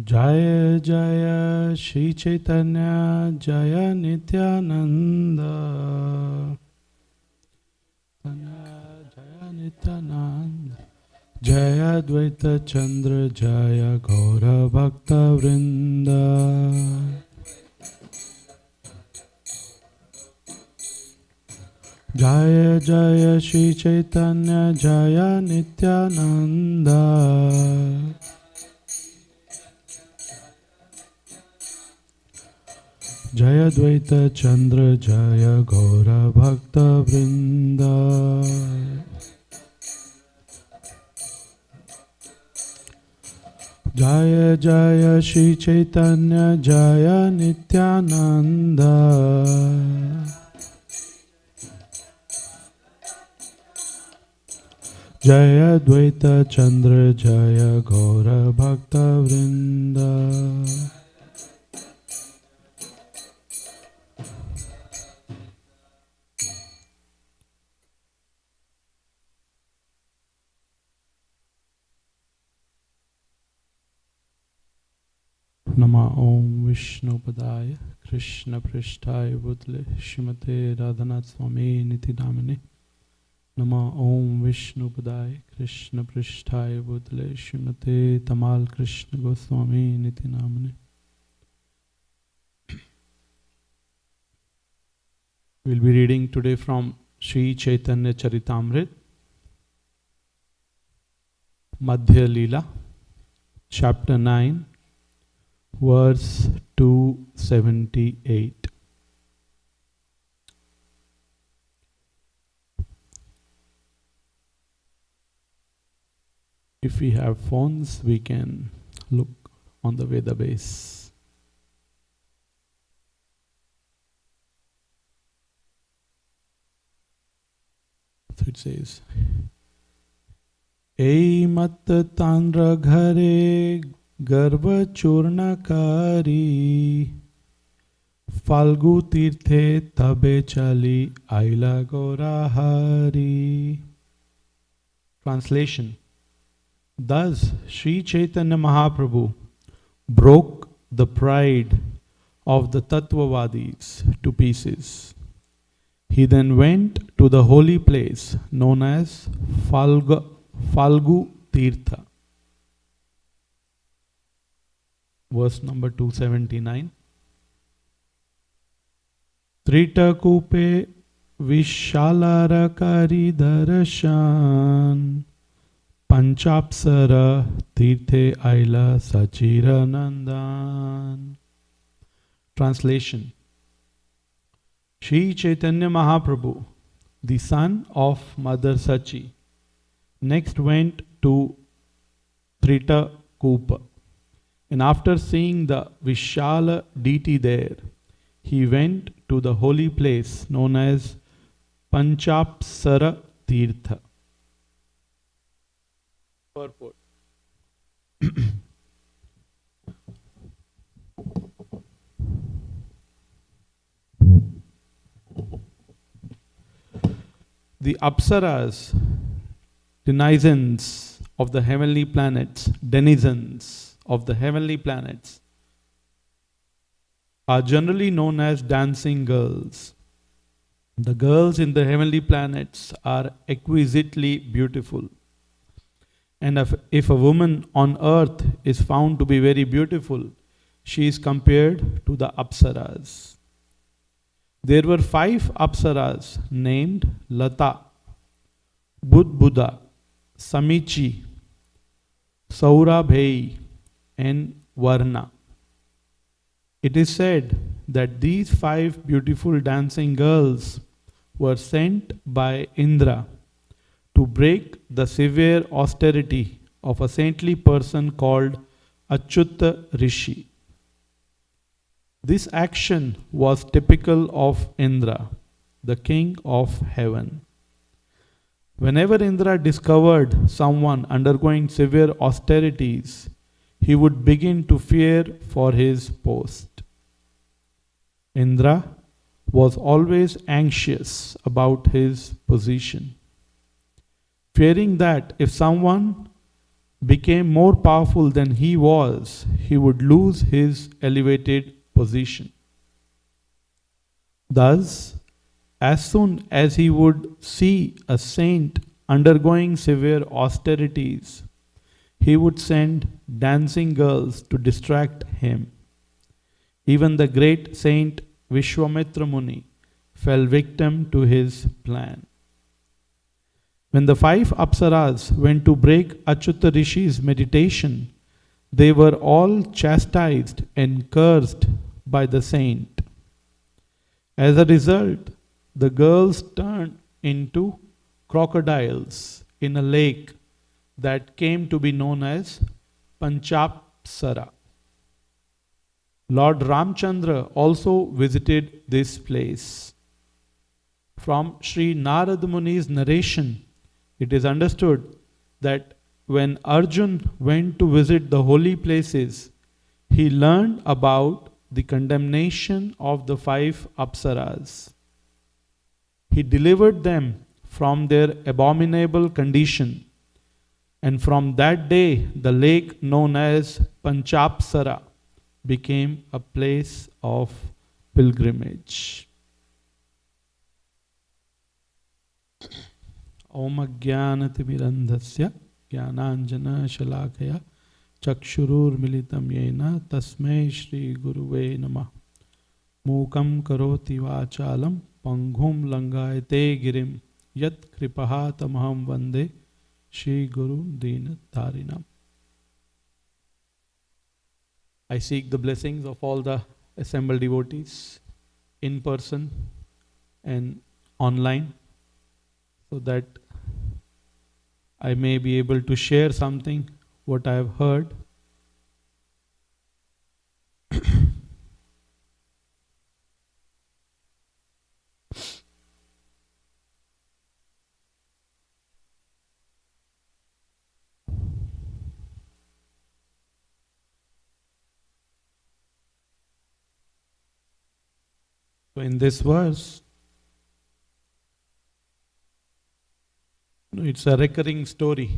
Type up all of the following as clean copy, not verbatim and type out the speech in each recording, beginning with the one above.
Jaya Jaya Shri Caitanya Jaya Nityananda Jaya Nityananda Jaya Dvaita Chandra Jaya Gaura Bhakta Vrinda Jaya Jaya Shri Caitanya Jaya Nityananda Jaya Dvaita Chandra Jaya Gaura Bhakta Vrinda Jaya Jaya Shri Caitanya Jaya Nityananda Jaya Dvaita Chandra Jaya Gaura Bhakta Vrinda Nama Om Vishnu Padaya Krishna Prishtaya Bhutale Shrimate Radhanath Swami Niti Namane Nama Om Vishnu Padaya Krishna Prishtaya Bhutale Shrimate Tamal Krishna Goswami Niti Namane. We'll be reading today from Sri Caitanya Charitamrta Madhya Leela Chapter 9 Verse 278. If we have phones, we can look on the Veda base. So it says, Ei mat tandra ghare Garva Churnakari Falgu Tirthe Tabe Chali Aila Gaurahari. Translation. Thus Sri Chaitanya Mahaprabhu broke the pride of the Tattvavadis to pieces. He then went to the holy place known as Falgu Tirtha. Verse number 279. Tritakupe Vishalara Darshan Panchapsara Tirthe Aila Sachira Nandan. Translation. Sri Chaitanya Mahaprabhu, the son of Mother Sachi, next went to Tritakupa. And after seeing the Vishala deity there, he went to the holy place known as Panchapsara Tirtha. Purport. The Apsaras, denizens of the heavenly planets, are generally known as dancing girls. The girls in the heavenly planets are exquisitely beautiful. And if a woman on earth is found to be very beautiful, she is compared to the Apsaras. There were 5 Apsaras named Lata, Budbuda, Samichi, Saurabhei, and Varna. It is said that these 5 beautiful dancing girls were sent by Indra to break the severe austerity of a saintly person called Achyuta Rishi. This action was typical of Indra, the king of heaven. Whenever Indra discovered someone undergoing severe austerities, he would begin to fear for his post. Indra was always anxious about his position, fearing that if someone became more powerful than he was, he would lose his elevated position. Thus, as soon as he would see a saint undergoing severe austerities, he would send dancing girls to distract him. Even the great saint Vishwamitra Muni fell victim to his plan. When the 5 Apsaras went to break Achyuta Rishi's meditation, they were all chastised and cursed by the saint. As a result, the girls turned into crocodiles in a lake that came to be known as Panchapsara. Lord Ramchandra also visited this place. From Sri Narad Muni's narration, it is understood that when Arjun went to visit the holy places, he learned about the condemnation of the 5 Apsaras. He delivered them from their abominable condition, and from that day the lake known as Panchapsara became a place of pilgrimage. Om Ajnanatimirandhasya Jnananjana Shalakaya Chakshurur Militam Yena Tasmai Shri Guruve Namah. Mukam Karoti Vachalam Panghum Langayate Girim Yat Kripaha Tamaham Vande Shri Guru Dina Dharinam. I seek the blessings of all the assembled devotees in person and online, so that I may be able to share something what I have heard. So in this verse, it's a recurring story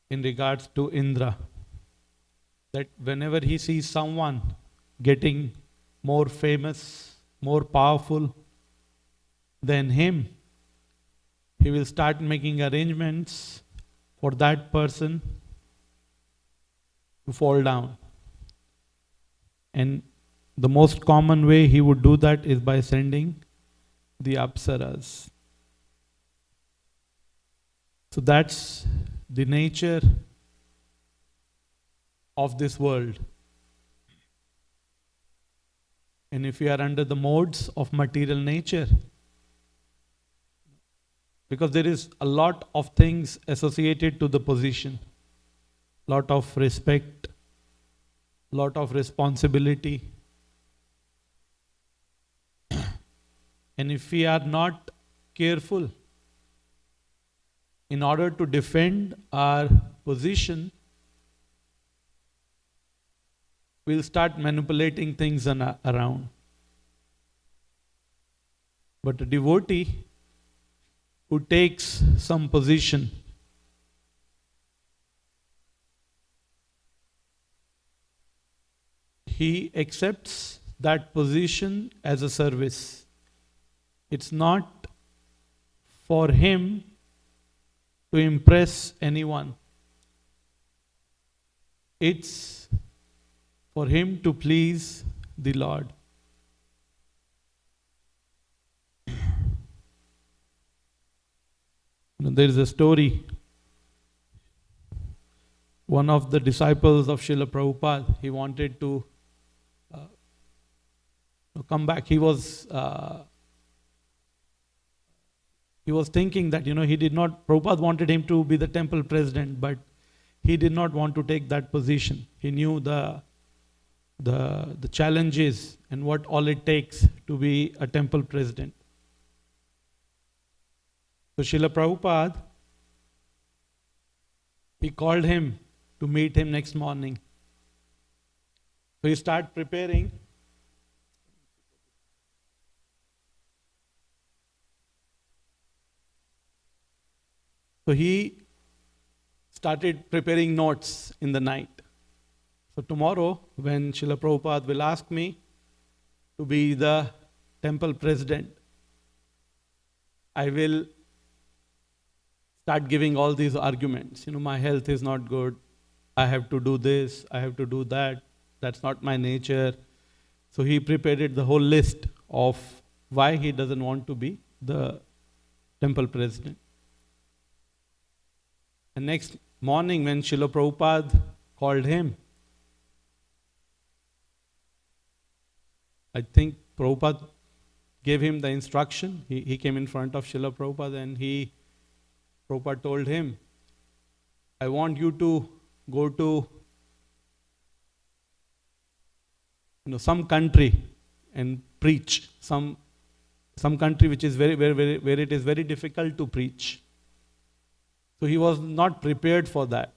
in regards to Indra, that whenever he sees someone getting more famous, more powerful than him, he will start making arrangements for that person to fall down. And the most common way he would do that is by sending the Apsaras. So that's the nature of this world. And if we are under the modes of material nature, because there is a lot of things associated to the position, lot of respect, lot of responsibility. And if we are not careful in order to defend our position, we'll start manipulating things around. But a devotee who takes some position, he accepts that position as a service. It's not for him to impress anyone. It's for him to please the Lord. There is a story. One of the disciples of Srila Prabhupada, he wanted to come back. He was thinking that, Prabhupada wanted him to be the temple president, but he did not want to take that position. He knew the challenges and what all it takes to be a temple president. So Srila Prabhupada, he called him to meet him next morning. So he started preparing. So he started preparing notes in the night. So tomorrow, when Srila Prabhupada will ask me to be the temple president, I will start giving all these arguments. My health is not good. I have to do this. I have to do that. That's not my nature. So he prepared the whole list of why he doesn't want to be the temple president. And next morning, when Srila Prabhupada called him, I think Prabhupada gave him the instruction. He came in front of Srila Prabhupada and Prabhupada told him, I want you to go to some country and preach. Some country which is where it is very difficult to preach. So he was not prepared for that.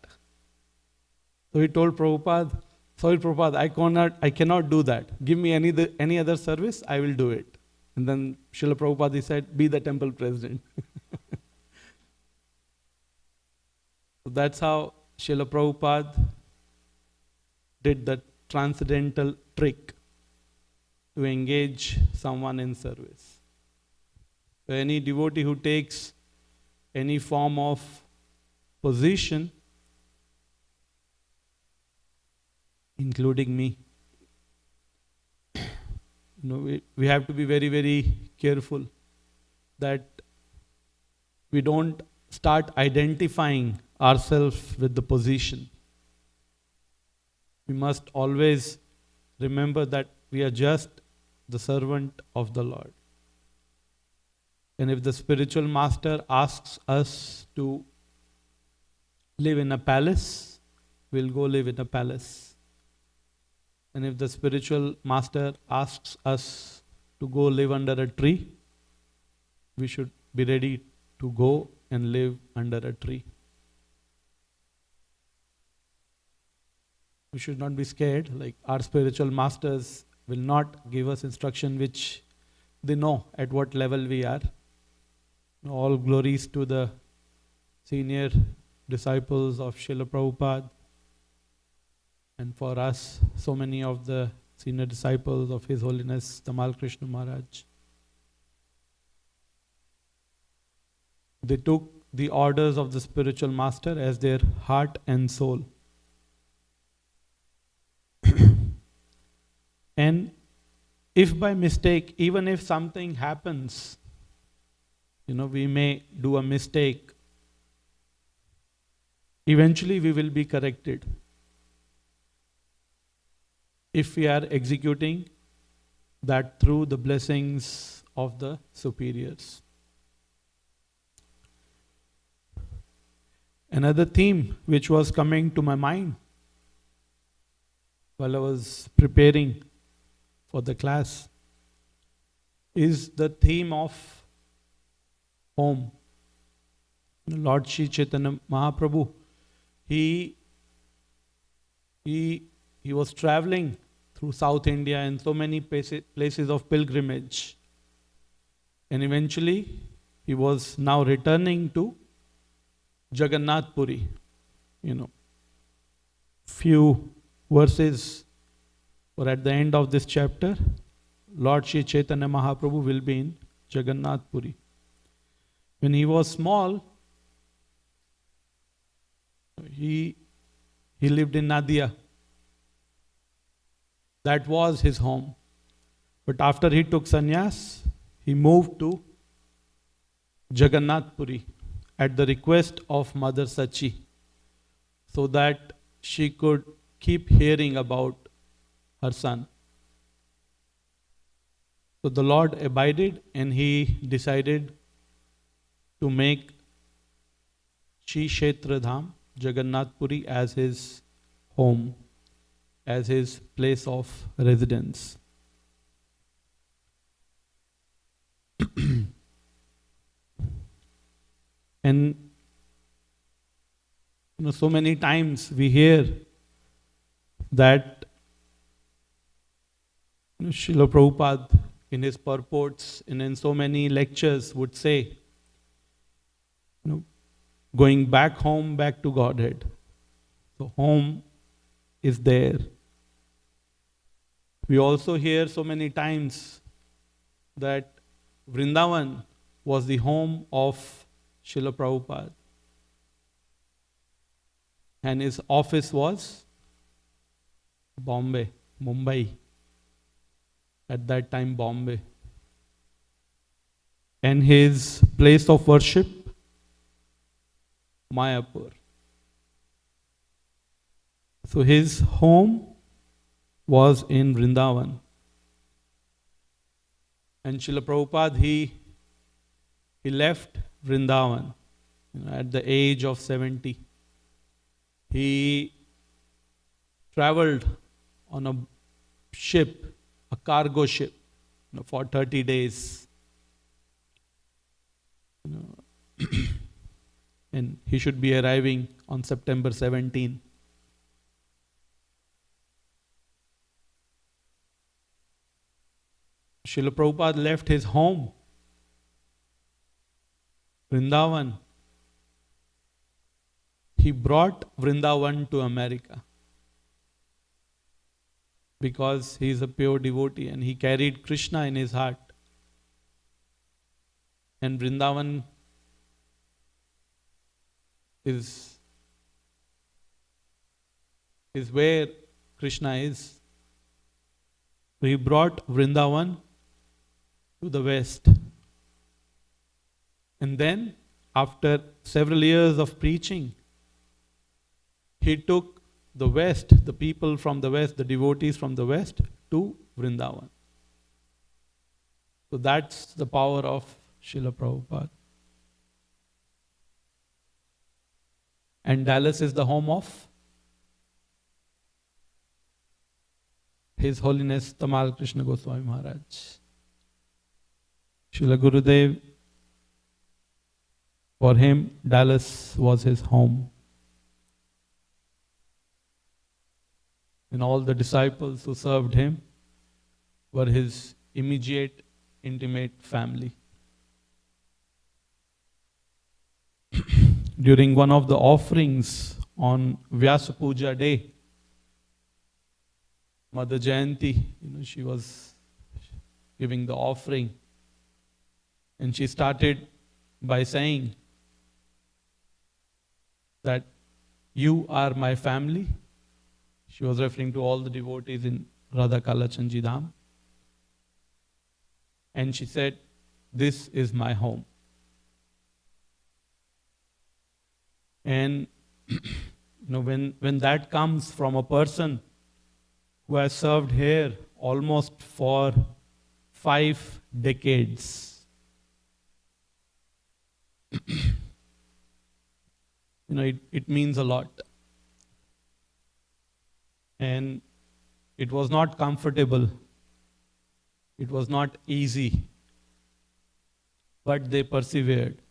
So he told Prabhupada, sorry Prabhupada, I cannot do that. Give me any other service, I will do it. And then Srila Prabhupada said, be the temple president. So that's how Srila Prabhupada did the transcendental trick to engage someone in service. So any devotee who takes any form of position, including me, we have to be very, very careful that we don't start identifying ourselves with the position. We must always remember that we are just the servant of the Lord. And if the spiritual master asks us to live in a palace, we'll go live in a palace. And if the spiritual master asks us to go live under a tree, we should be ready to go and live under a tree. We should not be scared. Like our spiritual masters will not give us instruction which they know at what level we are. All glories to the senior disciples of Srila Prabhupada. And for us, so many of the senior disciples of His Holiness Tamal Krishna Maharaj. They took the orders of the spiritual master as their heart and soul. And if by mistake, even if something happens, we may do a mistake, eventually we will be corrected if we are executing that through the blessings of the superiors. Another theme which was coming to my mind while I was preparing for the class is the theme of home. Lord Sri Caitanya Mahaprabhu, he was traveling through South India and so many places of pilgrimage. And eventually, he was now returning to Jagannath Puri. Few verses or at the end of this chapter, Lord Sri Caitanya Mahaprabhu will be in Jagannath Puri. When he was small, he lived in Nadia. That was his home. But after he took sannyas, he moved to Jagannath Puri at the request of Mother Sachi, so that she could keep hearing about her son. So the Lord abided and he decided to make Shri Kshetra Dham, Jagannath Puri, as his home, as his place of residence. And so many times we hear that Srila Prabhupada in his purports and in so many lectures would say, going back home, back to Godhead. So home is there. We also hear so many times that Vrindavan was the home of Srila Prabhupada. And his office was Bombay, Mumbai. At that time, Bombay. And his place of worship, Mayapur. So his home was in Vrindavan. And Srila Prabhupada, he left Vrindavan at the age of 70. He traveled on a ship, a cargo ship, for 30 days. And he should be arriving on September 17. Srila Prabhupada left his home, Vrindavan. He brought Vrindavan to America because he is a pure devotee and he carried Krishna in his heart. And Vrindavan is where Krishna is. So he brought Vrindavan to the West. And then, after several years of preaching, he took the West, the people from the West, the devotees from the West, to Vrindavan. So that's the power of Srila Prabhupada. And Dallas is the home of His Holiness Tamal Krishna Goswami Maharaj. Srila Gurudev, for him, Dallas was his home. And all the disciples who served him were his immediate, intimate family. During one of the offerings on Vyasa Puja day, Mother Jayanti, she was giving the offering. And she started by saying that you are my family. She was referring to all the devotees in Radha Kala Chanji Dham. And she said, this is my home. And when that comes from a person who has served here almost for 5 decades, it means a lot. And it was not comfortable. It was not easy. But they persevered.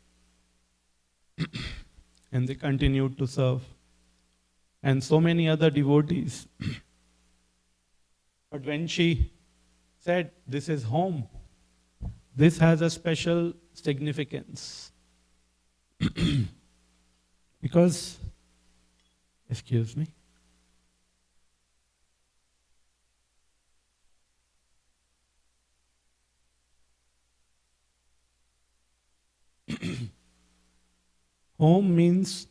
And they continued to serve. And so many other devotees. But when she said, this is home, this has a special significance. Because, excuse me. Home means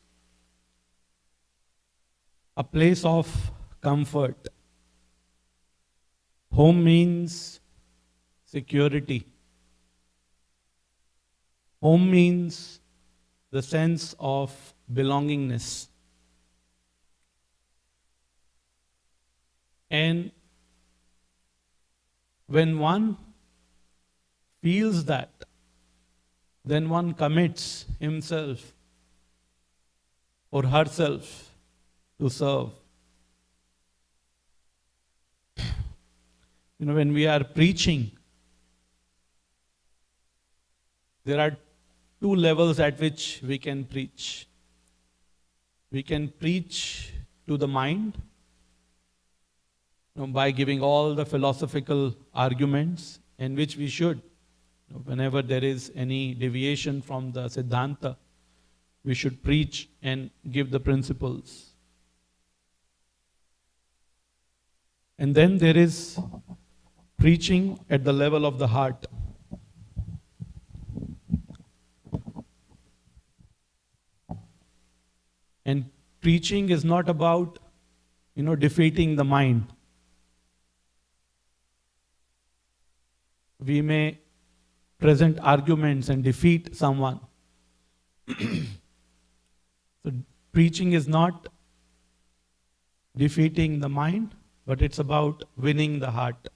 a place of comfort. Home means security. Home means the sense of belongingness. And when one feels that, then one commits himself or herself to serve. When we are preaching, there are 2 levels at which we can preach. We can preach to the mind by giving all the philosophical arguments, in which we should. Whenever there is any deviation from the Siddhanta, we should preach and give the principles. And then there is preaching at the level of the heart. And preaching is not about, defeating the mind. We may present arguments and defeat someone. So preaching is not defeating the mind, but it's about winning the heart.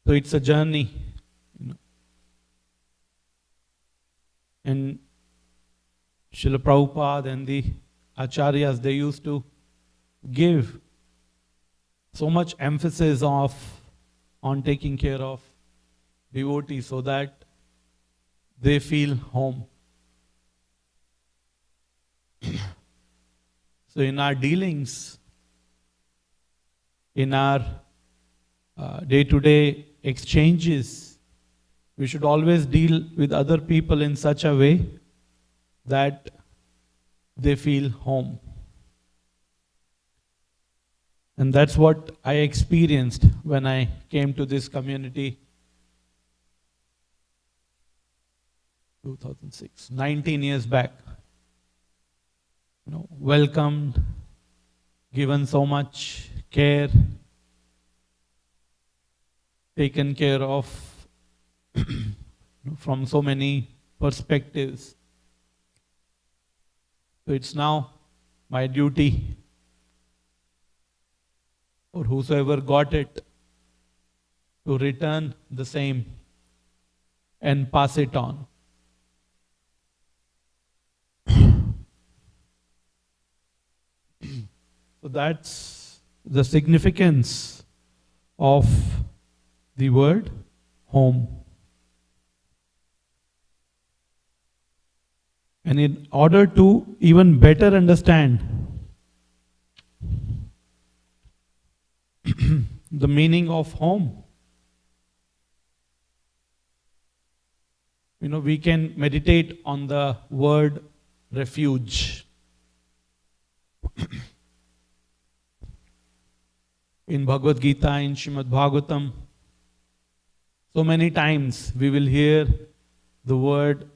So it's a journey. And Srila Prabhupada and the Acharyas, they used to give so much emphasis on taking care of devotees so that they feel home. So in our dealings, in our day-to-day exchanges, we should always deal with other people in such a way that they feel home. And that's what I experienced when I came to this community 2006, 19 years back. Welcomed, given so much care, taken care of from so many perspectives. So it's now my duty, or whosoever got it, to return the same and pass it on. So that's the significance of the word home. And in order to even better understand the meaning of home, we can meditate on the word refuge. In Bhagavad Gita, in Srimad Bhagavatam, so many times we will hear the word,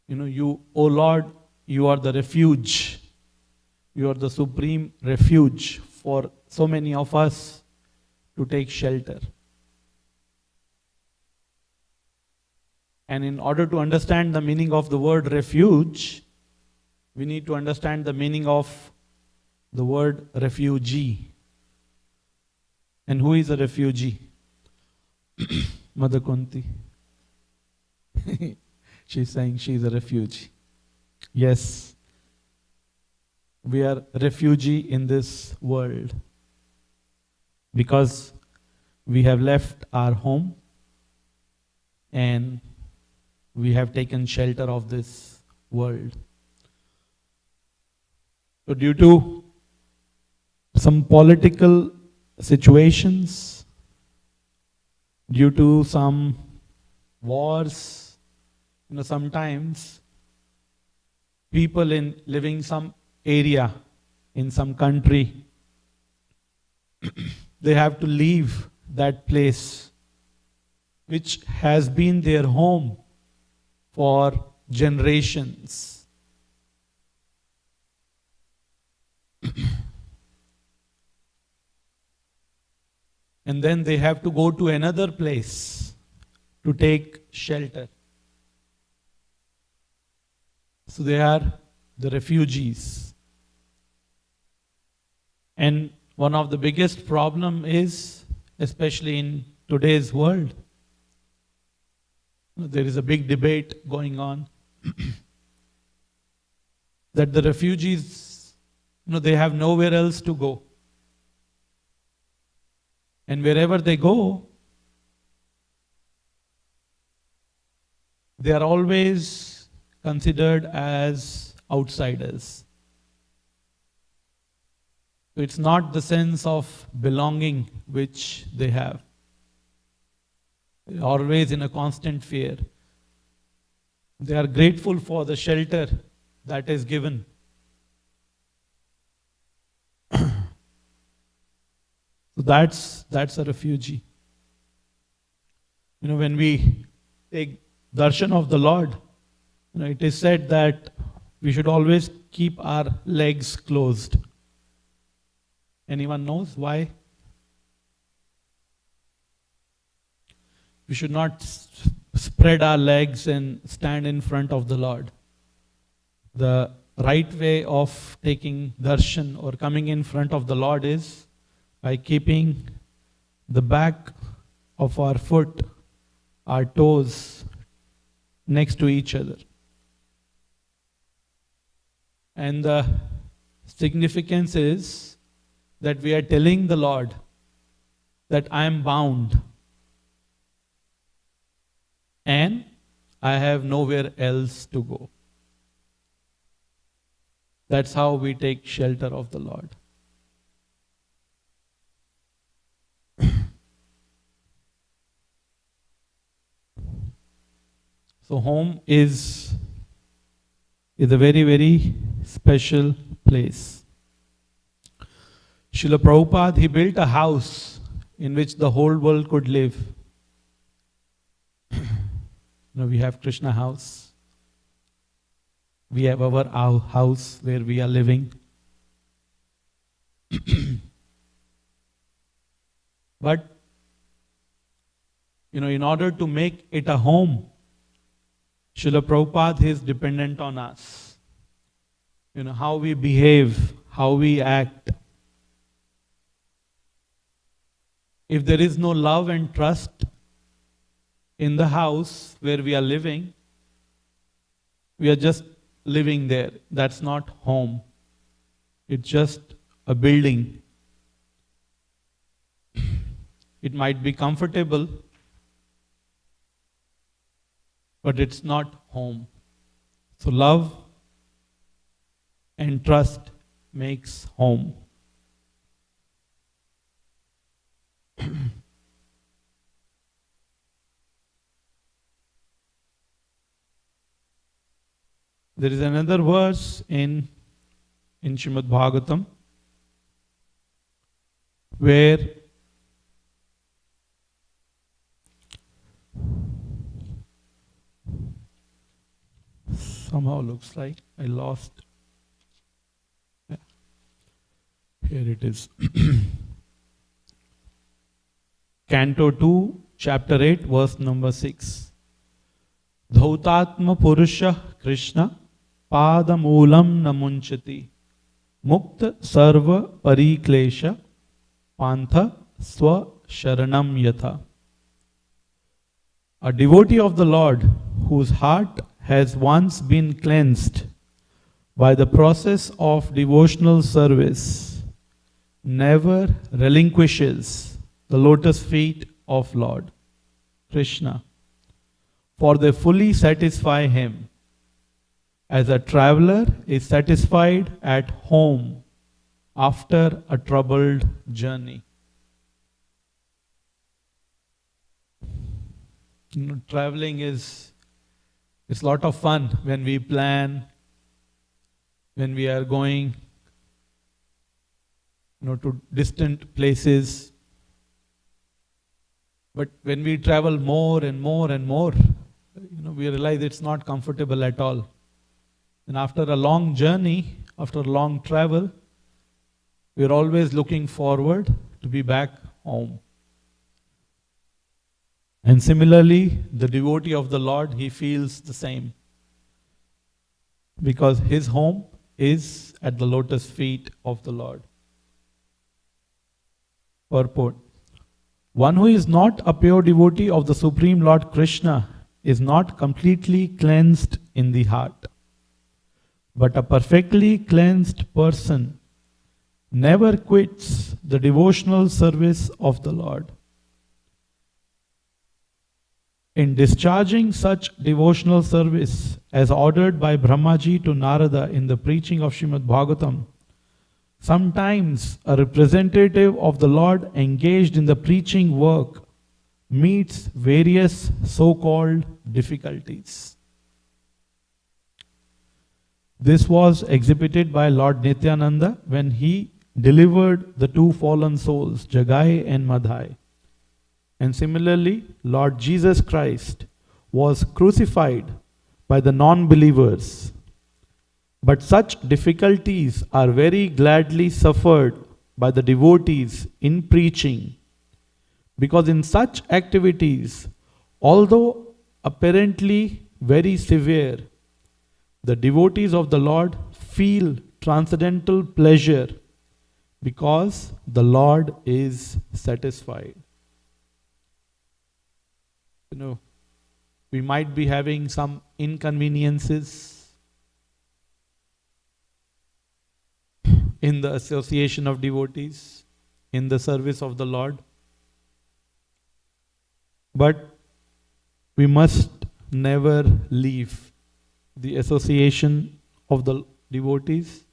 you, O Lord, you are the refuge. You are the supreme refuge for so many of us to take shelter. And in order to understand the meaning of the word refuge, we need to understand the meaning of the word refugee. And who is a refugee? Mother Kunti. She's saying she's a refugee. Yes. We are refugee in this world because we have left our home and we have taken shelter of this world. So due to some political situations, due to some wars, sometimes people in living some area in some country, they have to leave that place which has been their home for generations. And then they have to go to another place to take shelter. So they are the refugees. And one of the biggest problem is, especially in today's world, there is a big debate going on that the refugees, they have nowhere else to go. And wherever they go, they are always considered as outsiders. So it's not the sense of belonging which they have. They're always in a constant fear. They are grateful for the shelter that is given. So that's a refugee. When we take darshan of the Lord, it is said that we should always keep our legs closed. Anyone knows why? We should not spread our legs and stand in front of the Lord. The right way of taking darshan or coming in front of the Lord is by keeping the back of our foot, our toes next to each other. And the significance is that we are telling the Lord that I am bound and I have nowhere else to go. That's how we take shelter of the Lord. So home is a very, very special place. Srila Prabhupada, he built a house in which the whole world could live. We have Krishna house. We have our house where we are living. But, in order to make it a home, Srila Prabhupada is dependent on us. How we behave, how we act. If there is no love and trust in the house where we are living, we are just living there. That's not home. It's just a building. It might be comfortable, but it's not home. So love and trust makes home. There is another verse in Srimad Bhagavatam where somehow looks like I lost. Yeah. Here it is. Canto 2, chapter 8, verse number 6. Dhautatma Purusha Krishna Padamulam Namunchati Mukta Sarva Pariklesha Pantha Swa Sharanam Yatha. A devotee of the Lord whose heart has once been cleansed by the process of devotional service never relinquishes the lotus feet of Lord Krishna, for they fully satisfy him, as a traveler is satisfied at home after a troubled journey. Traveling it's a lot of fun when we plan, when we are going to distant places. But when we travel more and more and more, we realize it's not comfortable at all. And after a long journey, after a long travel, we're always looking forward to be back home. And similarly, the devotee of the Lord, he feels the same. Because his home is at the lotus feet of the Lord. Purport. One who is not a pure devotee of the Supreme Lord Krishna is not completely cleansed in the heart. But a perfectly cleansed person never quits the devotional service of the Lord. In discharging such devotional service as ordered by Brahmaji to Narada in the preaching of Srimad Bhagavatam, sometimes a representative of the Lord engaged in the preaching work meets various so-called difficulties. This was exhibited by Lord Nityananda when he delivered the two fallen souls, Jagai and Madhai. And similarly, Lord Jesus Christ was crucified by the non-believers. But such difficulties are very gladly suffered by the devotees in preaching, because in such activities, although apparently very severe, the devotees of the Lord feel transcendental pleasure because the Lord is satisfied. We might be having some inconveniences in the association of devotees, in the service of the Lord. But we must never leave the association of the devotees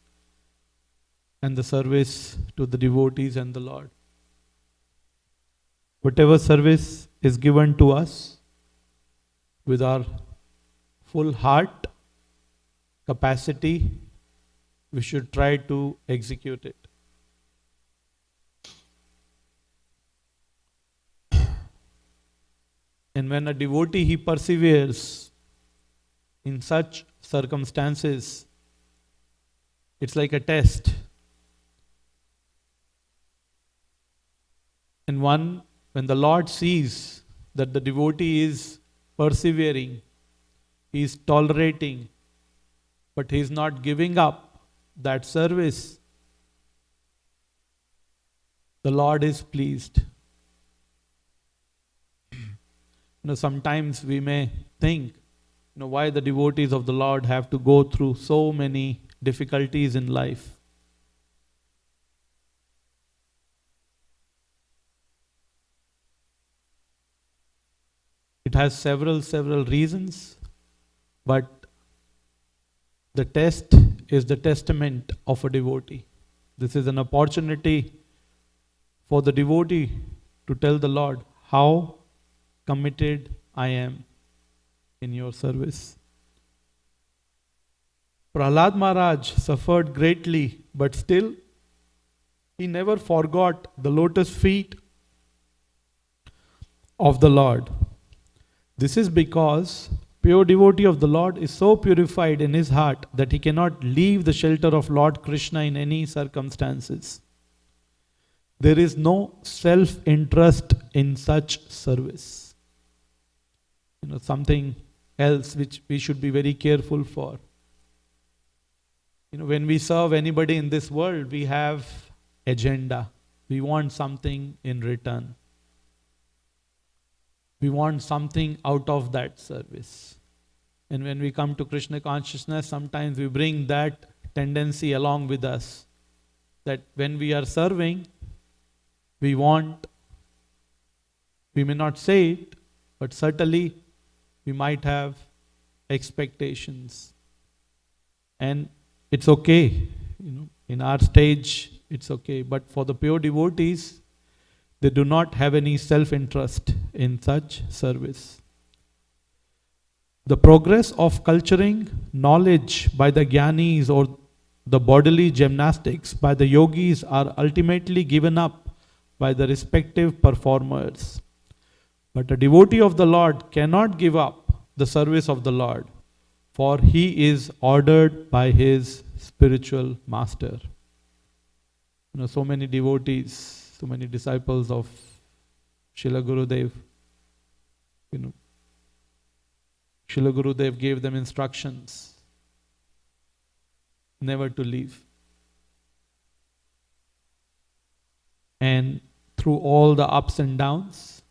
and the service to the devotees and the Lord. Whatever service is given to us, with our full heart, capacity, we should try to execute it. And when a devotee, he perseveres in such circumstances, it's like a test. And when the Lord sees that the devotee is persevering, he is tolerating, but he is not giving up that service, the Lord is pleased. Sometimes we may think, why the devotees of the Lord have to go through so many difficulties in life. It has several reasons, but the test is the testament of a devotee. This is an opportunity for the devotee to tell the Lord how committed I am in your service. Prahlad Maharaj suffered greatly, but still he never forgot the lotus feet of the Lord. This is because pure devotee of the Lord is so purified in his heart that he cannot leave the shelter of Lord Krishna in any circumstances. There is no self-interest in such service. Something else which we should be very careful for. When we serve anybody in this world, we have agenda. We want something in return. We want something out of that service. And when we come to Krishna consciousness, sometimes we bring that tendency along with us. That when we are serving, we may not say it, but certainly we might have expectations. And it's okay. In our stage, it's okay. But for the pure devotees, they do not have any self-interest in such service. The progress of culturing knowledge by the jnanis or the bodily gymnastics by the yogis are ultimately given up by the respective performers. But a devotee of the Lord cannot give up the service of the Lord, for he is ordered by his spiritual master. So many devotees, so many disciples of Srila Gurudev, Srila Gurudev gave them instructions never to leave. And through all the ups and downs,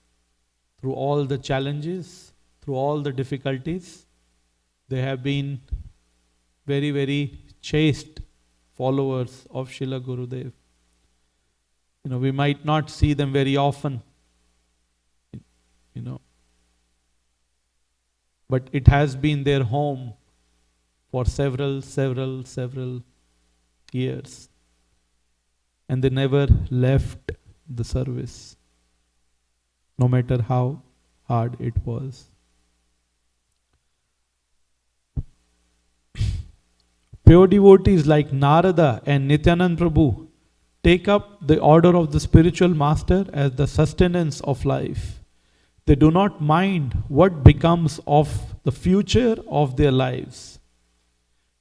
through all the challenges, through all the difficulties, they have been very, very chaste followers of Srila Gurudev. We might not see them very often, but it has been their home for several years. And they never left the service, no matter how hard it was. Pure devotees like Narada and Nityanand Prabhu take up the order of the spiritual master as the sustenance of life. They do not mind what becomes of the future of their lives.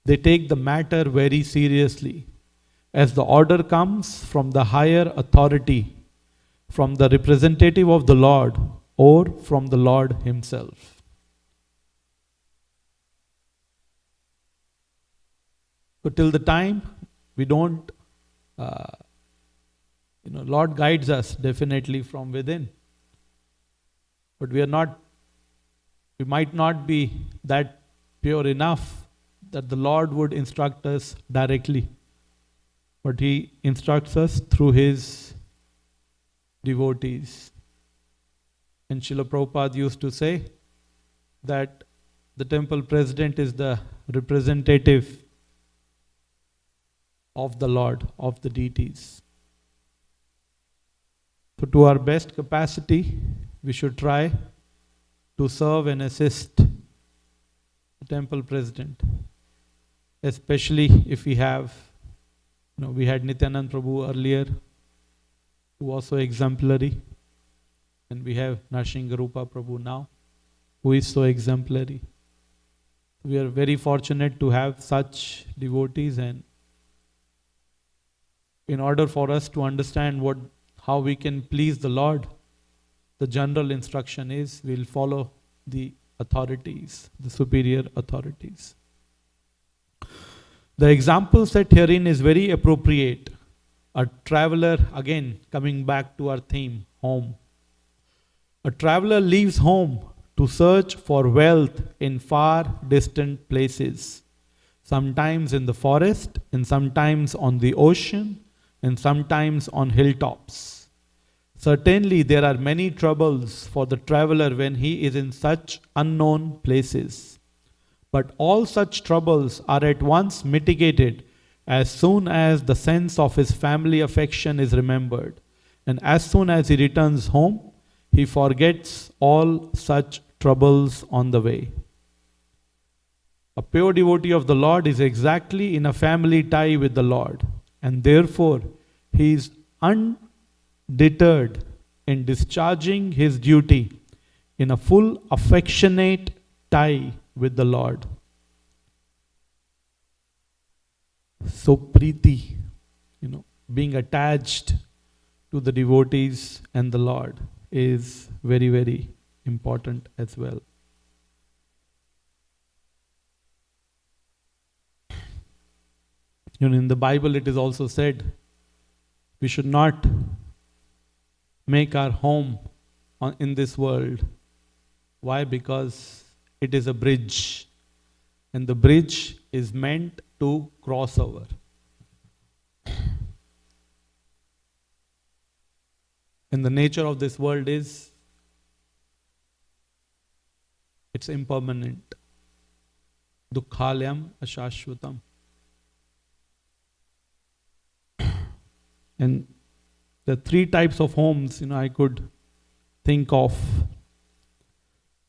They take the matter very seriously, as the order comes from the higher authority, from the representative of the Lord, or from the Lord Himself. So till the time we don't, Lord guides us definitely from within. But we might not be that pure enough that the Lord would instruct us directly. But He instructs us through His devotees. And Srila Prabhupada used to say that the temple president is the representative of the Lord, of the deities. So to our best capacity, we should try to serve and assist the temple president. Especially if we have, we had Nityanand Prabhu earlier, who was so exemplary. And we have Narsingharupa Prabhu now, who is so exemplary. We are very fortunate to have such devotees, and in order for us to understand how we can please the Lord, the general instruction is we'll follow the authorities, the superior authorities. The example set herein is very appropriate. A traveler, again coming back to our theme, home. A traveler leaves home to search for wealth in far distant places, sometimes in the forest, and sometimes on the ocean, and sometimes on hilltops. Certainly there are many troubles for the traveler when he is in such unknown places. But all such troubles are at once mitigated as soon as the sense of his family affection is remembered. And as soon as he returns home, he forgets all such troubles on the way. A pure devotee of the Lord is exactly in a family tie with the Lord, and therefore he is undeterred in discharging his duty in a full affectionate tie with the Lord. So Preeti, being attached to the devotees and the Lord is very, very important as well. In the Bible it is also said, we should not make our home in this world. Why? Because it is a bridge, and the bridge is meant to cross over. And the nature of this world is, it's impermanent. Dukkhalayam ashashvatam. And the three types of homes, I could think of.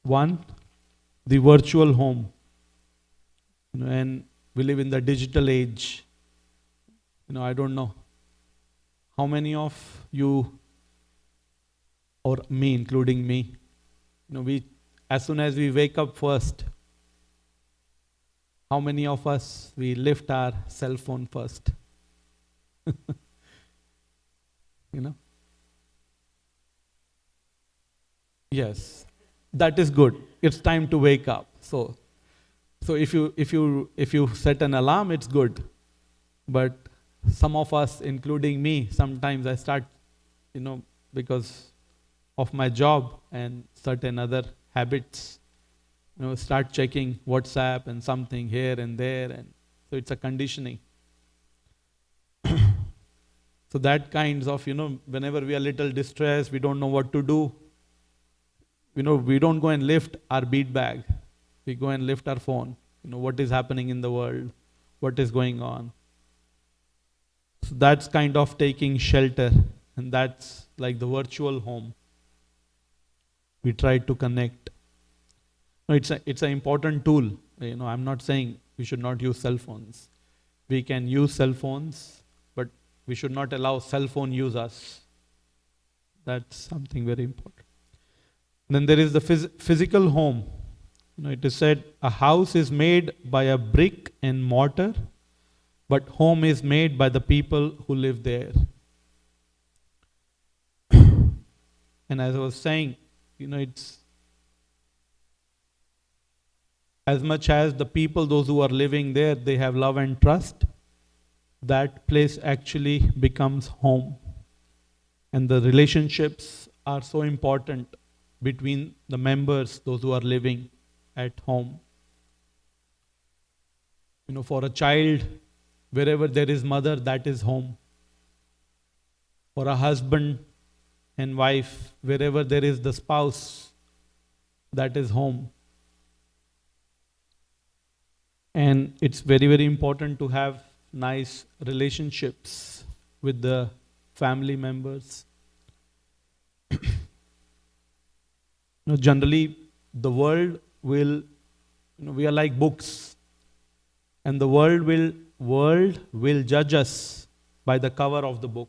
One, the virtual home. And we live in the digital age. I don't know how many of you, or me, including me, we, as soon as we wake up first, how many of us, we lift our cell phone first? Yes, that is good. It's time to wake up. So if you set an alarm, it's good. But some of us, including me, sometimes I start, because of my job and certain other habits, start checking WhatsApp and something here and there, and so it's a conditioning. So that kinds of, whenever we are a little distressed, we don't know what to do, we don't go and lift our bead bag. We go and lift our phone. What is happening in the world? What is going on? So that's kind of taking shelter, and that's like the virtual home. We try to connect. No, it's an important tool. I'm not saying we should not use cell phones. We can use cell phones, but we should not allow cell phone use us. That's something very important. Then there is the physical home. It is said a house is made by a brick and mortar, but home is made by the people who live there. And as I was saying, it's as much as the people, those who are living there, they have love and trust, that place actually becomes home. And the relationships are so important between the members, those who are living at home. For a child, wherever there is mother, that is home. For a husband and wife, wherever there is the spouse, that is home. And it's very, very important to have nice relationships with the family members. Generally, the world will, we are like books, and the world will judge us by the cover of the book.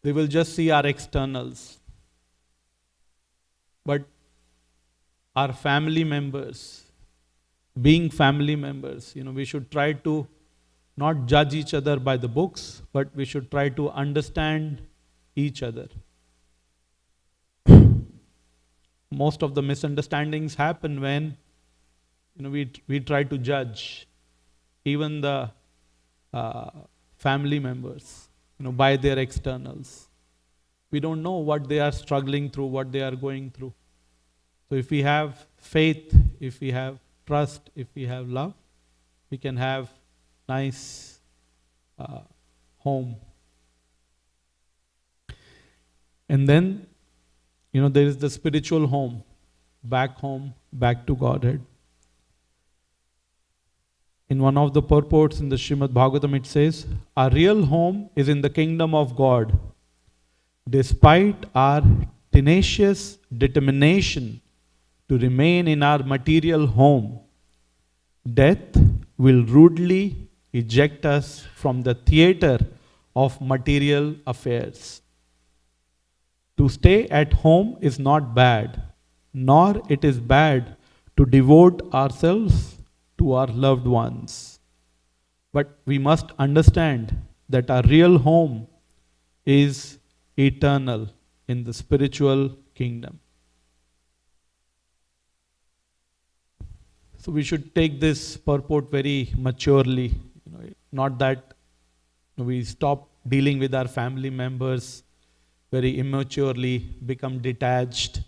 They will just see our externals. But our family members, being family members, we should try to not judge each other by the books, but we should try to understand each other. Most of the misunderstandings happen when we try to judge even the family members by their externals. We don't know what they are struggling through, what they are going through. So if we have faith, if we have trust, if we have love, we can have nice home. And then, there is the spiritual home, back to Godhead. In one of the purports in the Srimad Bhagavatam, it says, our real home is in the kingdom of God. Despite our tenacious determination to remain in our material home, death will rudely eject us from the theater of material affairs. To stay at home is not bad, nor it is bad to devote ourselves to our loved ones. But we must understand that our real home is eternal in the spiritual kingdom. So we should take this purport very maturely. Not that we stop dealing with our family members very immaturely, become detached.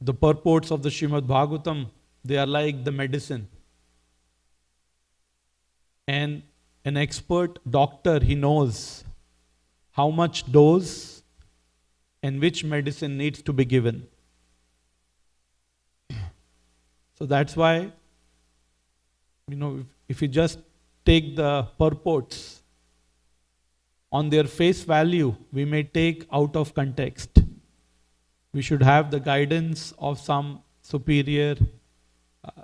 The purports of the Srimad Bhagavatam, they are like the medicine. And an expert doctor, he knows how much dose and which medicine needs to be given. So that's why, if you just take the purports on their face value, we may take out of context. We should have the guidance of some superior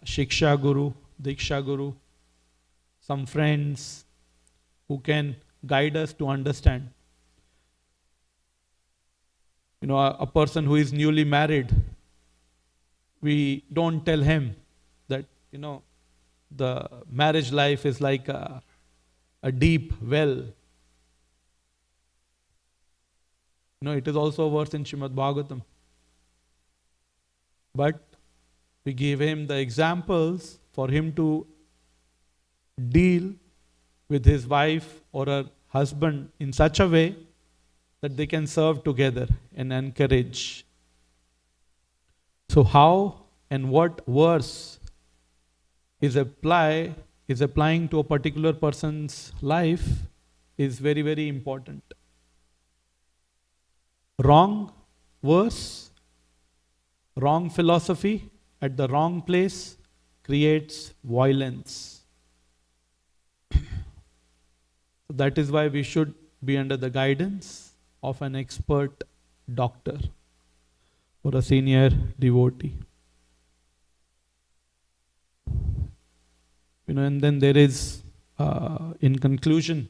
Shiksha Guru, Diksha Guru, some friends who can guide us to understand. A person who is newly married, we don't tell him that, the marriage life is like a deep well. It is also a verse in Srimad Bhagavatam. But we give him the examples for him to deal with his wife or her husband in such a way that they can serve together and encourage. So how and what verse is applying to a particular person's life is very, very important. Wrong verse, wrong philosophy at the wrong place creates violence. That is why we should be under the guidance of an expert doctor. for a senior devotee. And then there is, in conclusion,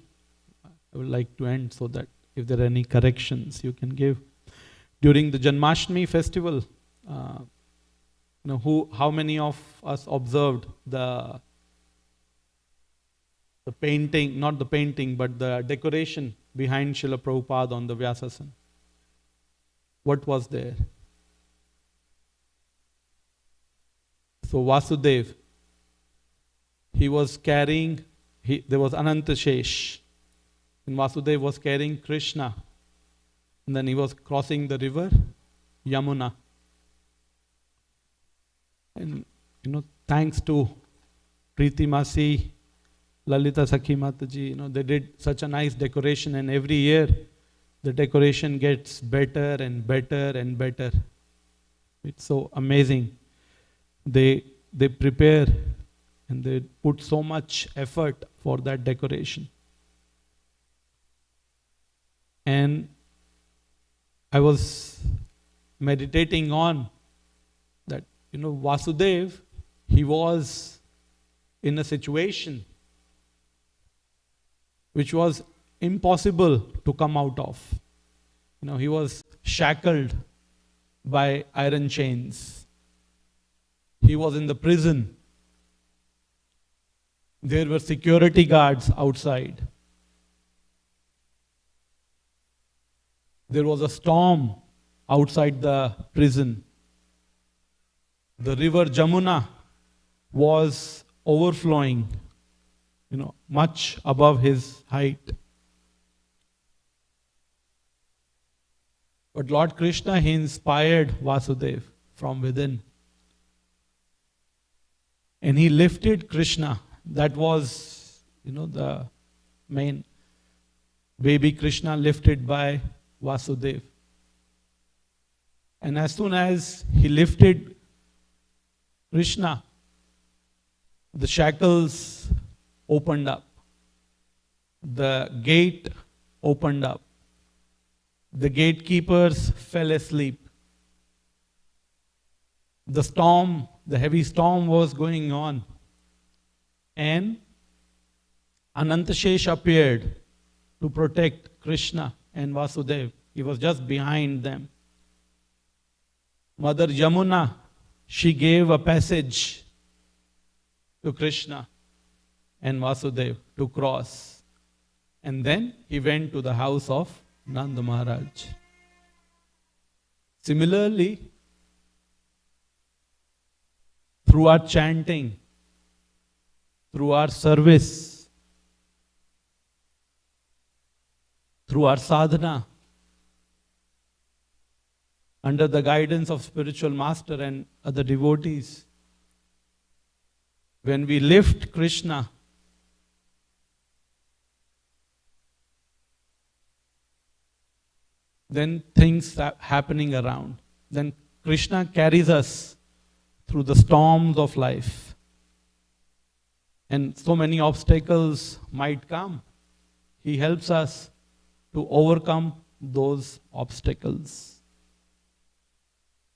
I would like to end so that if there are any corrections you can give. During the Janmashtami festival, how many of us observed the painting, not the painting, but the decoration behind Srila Prabhupada on the Vyasasana? What was there? So Vasudev, he was carrying, there was Anantashesh, and Vasudev was carrying Krishna, and then he was crossing the river Yamuna. And thanks to Preeti Masi, Lalita Sakhi Mataji, they did such a nice decoration, and every year the decoration gets better and better and better. It's so amazing. They prepare and they put so much effort for that decoration. And I was meditating on that, Vasudev, he was in a situation which was impossible to come out of. He was shackled by iron chains. He was in the prison. There were security guards outside. There was a storm outside the prison. The river Jamuna was overflowing, much above his height. But Lord Krishna, he inspired Vasudev from within. And he lifted Krishna. That was, the main baby Krishna lifted by Vasudev. And as soon as he lifted Krishna, the shackles opened up. The gate opened up. The gatekeepers fell asleep. The heavy storm was going on. And Anantashesh appeared to protect Krishna and Vasudev. He was just behind them. Mother Yamuna, she gave a passage to Krishna and Vasudev to cross. And then he went to the house of Nanda Maharaj. Similarly, through our chanting, through our service, through our sadhana, under the guidance of spiritual master and other devotees, when we lift Krishna, then things are happening around. Then Krishna carries us through the storms of life. And so many obstacles might come. He helps us to overcome those obstacles.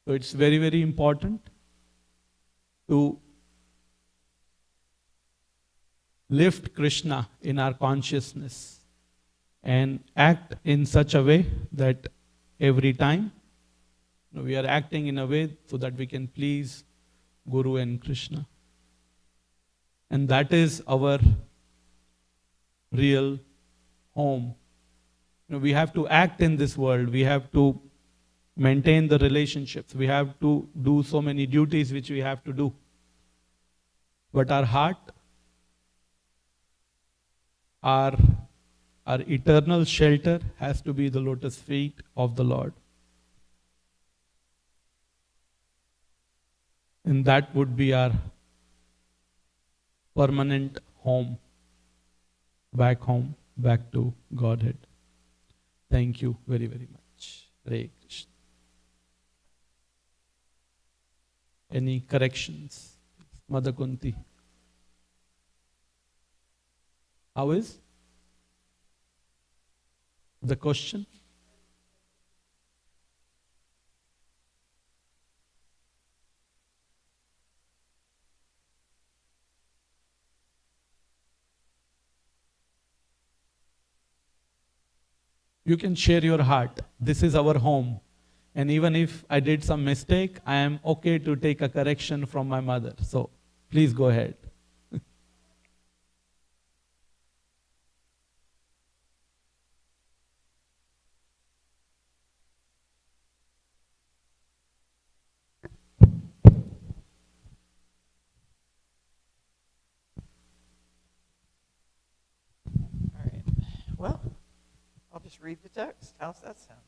So it's very, very important to lift Krishna in our consciousness and act in such a way that every time we are acting in a way so that we can please Guru and Krishna. And that is our real home. We have to act in this world. We have to maintain the relationships. We have to do so many duties which we have to do. But our heart, our eternal shelter has to be the lotus feet of the Lord. And that would be our permanent home, back to Godhead. Thank you very, very much. Hare Krishna. Any corrections? Mother Kunti. How is the question? You can share your heart. This is our home. And even if I did some mistake, I am okay to take a correction from my mother. So please go ahead. All right. Well, I'll just read the text. How's that sound?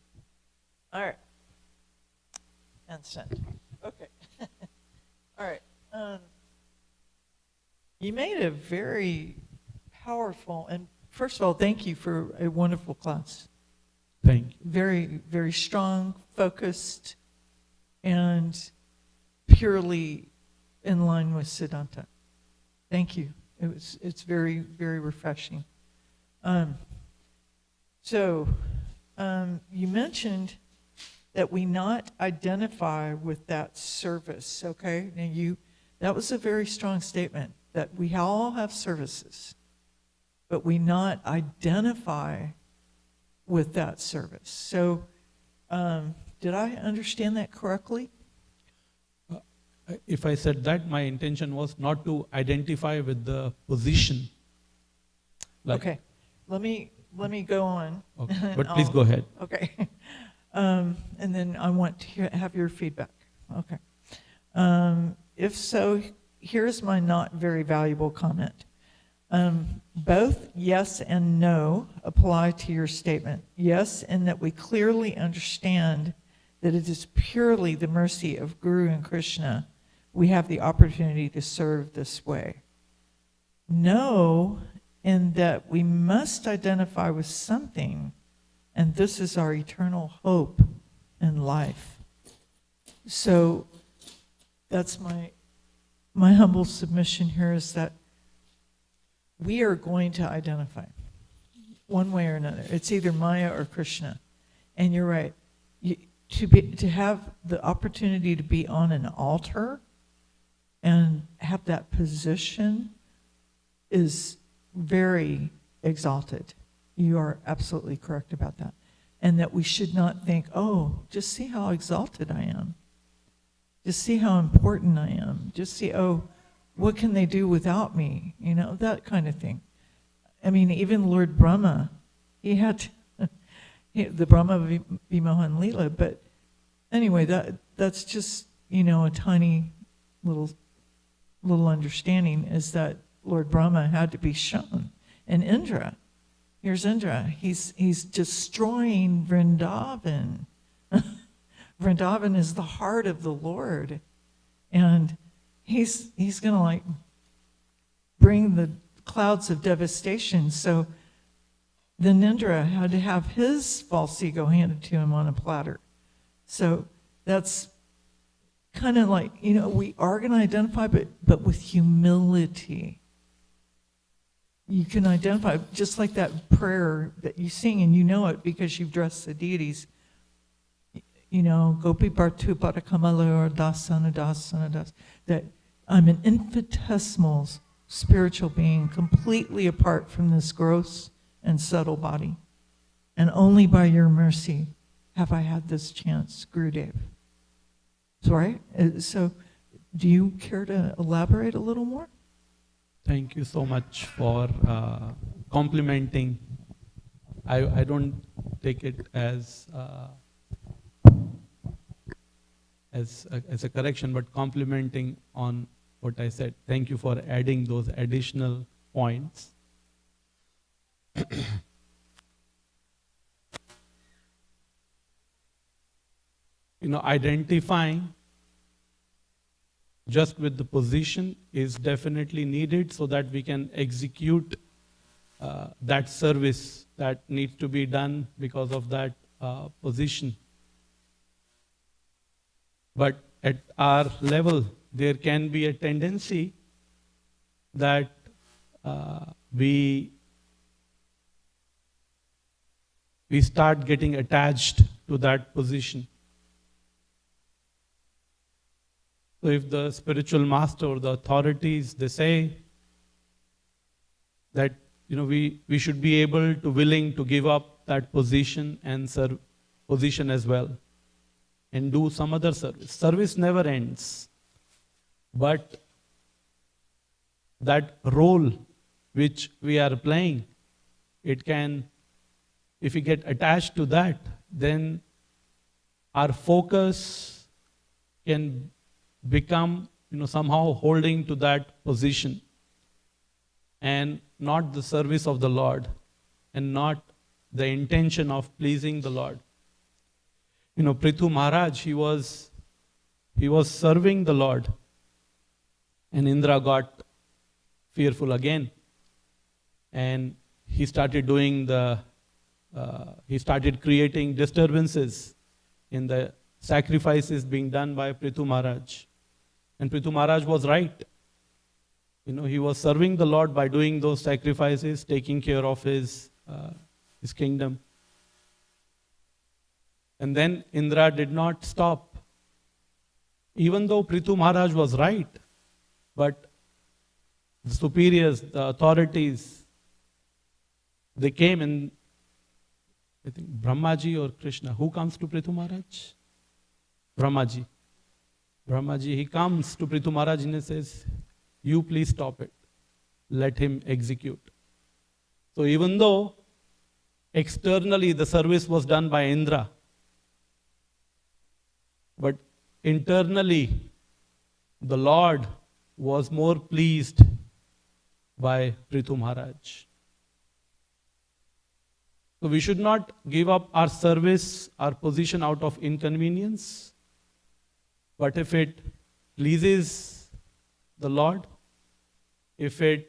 All right. And send. Okay. All right. You made a very powerful, and first of all, thank you for a wonderful class. Thank you. Very, very strong, focused, and purely in line with Siddhanta. Thank you. It's very, very refreshing. So you mentioned that we not identify with that service, okay? Now that was a very strong statement, that we all have services, but we not identify with that service. So did I understand that correctly? If I said that, my intention was not to identify with the position. Okay, let me go on. Okay. But please go ahead. Okay. And then I want to have your feedback. Okay. If so, here's my not very valuable comment. Both yes and no apply to your statement. Yes, in that we clearly understand that it is purely the mercy of Guru and Krishna we have the opportunity to serve this way. No, in that we must identify with something, and this is our eternal hope in life. So that's my humble submission here, is that we are going to identify one way or another. It's either Maya or Krishna. And you're right. To have the opportunity to be on an altar and have that position is very exalted. You are absolutely correct about that. And that we should not think, oh, just see how exalted I am. Just see how important I am. Just see, oh, what can they do without me? You know, that kind of thing. I mean, even Lord Brahma, he had the Brahma Vimohan Leela, but anyway, that's just, you know, a tiny little understanding, is that Lord Brahma had to be shown. And Indra, here's Indra, he's destroying Vrindavan. Vrindavan is the heart of the Lord. And he's going to like bring the clouds of devastation. So then Indra had to have his false ego handed to him on a platter. So that's kind of like, you know, we are going to identify, but with humility. You can identify, just like that prayer that you sing, and you know it because you've dressed the deities. You know, Gopi Bartu Parakamala or Dasana Dasana Das, that I'm an infinitesimal spiritual being, completely apart from this gross and subtle body. And only by your mercy have I had this chance, Gurudev. So, right? So, do you care to elaborate a little more? Thank you so much for complimenting. I don't take it as a correction, but complimenting on what I said. Thank you for adding those additional points. You know, identifying just with the position is definitely needed so that we can execute that service that needs to be done because of that position. But at our level, there can be a tendency that we start getting attached to that position. So if the spiritual master or the authorities, they say that, you know, we should be able to willing to give up that position and position as well, and do some other service. Service never ends, but that role which we are playing, it can, if we get attached to that, then our focus can become, somehow holding to that position and not the service of the Lord and not the intention of pleasing the Lord. Prithu Maharaj, he was serving the Lord, and Indra got fearful again, and he started creating disturbances in the sacrifices being done by Prithu Maharaj. And Prithu Maharaj was right. He was serving the Lord by doing those sacrifices, taking care of his kingdom. And then Indra did not stop. Even though Prithu Maharaj was right, but the superiors, the authorities, they came, and I think Brahmaji or Krishna, who comes to Prithu Maharaj? Brahmaji. Brahmaji, he comes to Prithu Maharaj and he says, you please stop it. Let him execute. So even though externally the service was done by Indra, but internally the Lord was more pleased by Prithu Maharaj. So we should not give up our service, our position out of inconvenience. But if it pleases the Lord, if there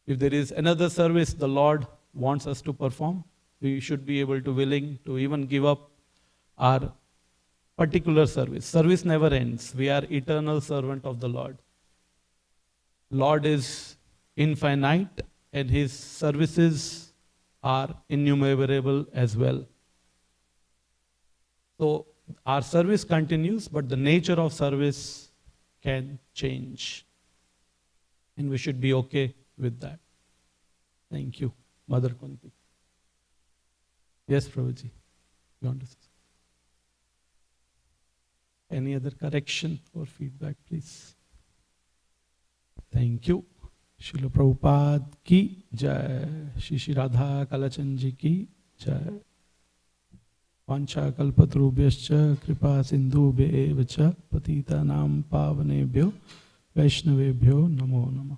is another service the Lord wants us to perform, we should be able to willing to even give up our particular service. Service never ends. We are eternal servant of the Lord. Lord is infinite, and his services are innumerable as well. So our service continues, but the nature of service can change. And we should be okay with that. Thank you. Mother Kunti. Yes, Prabhuji. You want to say? Any other correction or feedback, please? Thank you. Srila Prabhupada ki jai. Shri Shri Radha Kalachan ji ki jai. Vancha kalpatrubhyascha kripa sindhubhya eva cha patitanam pavanebhyo vaishnavebhyo namo namah.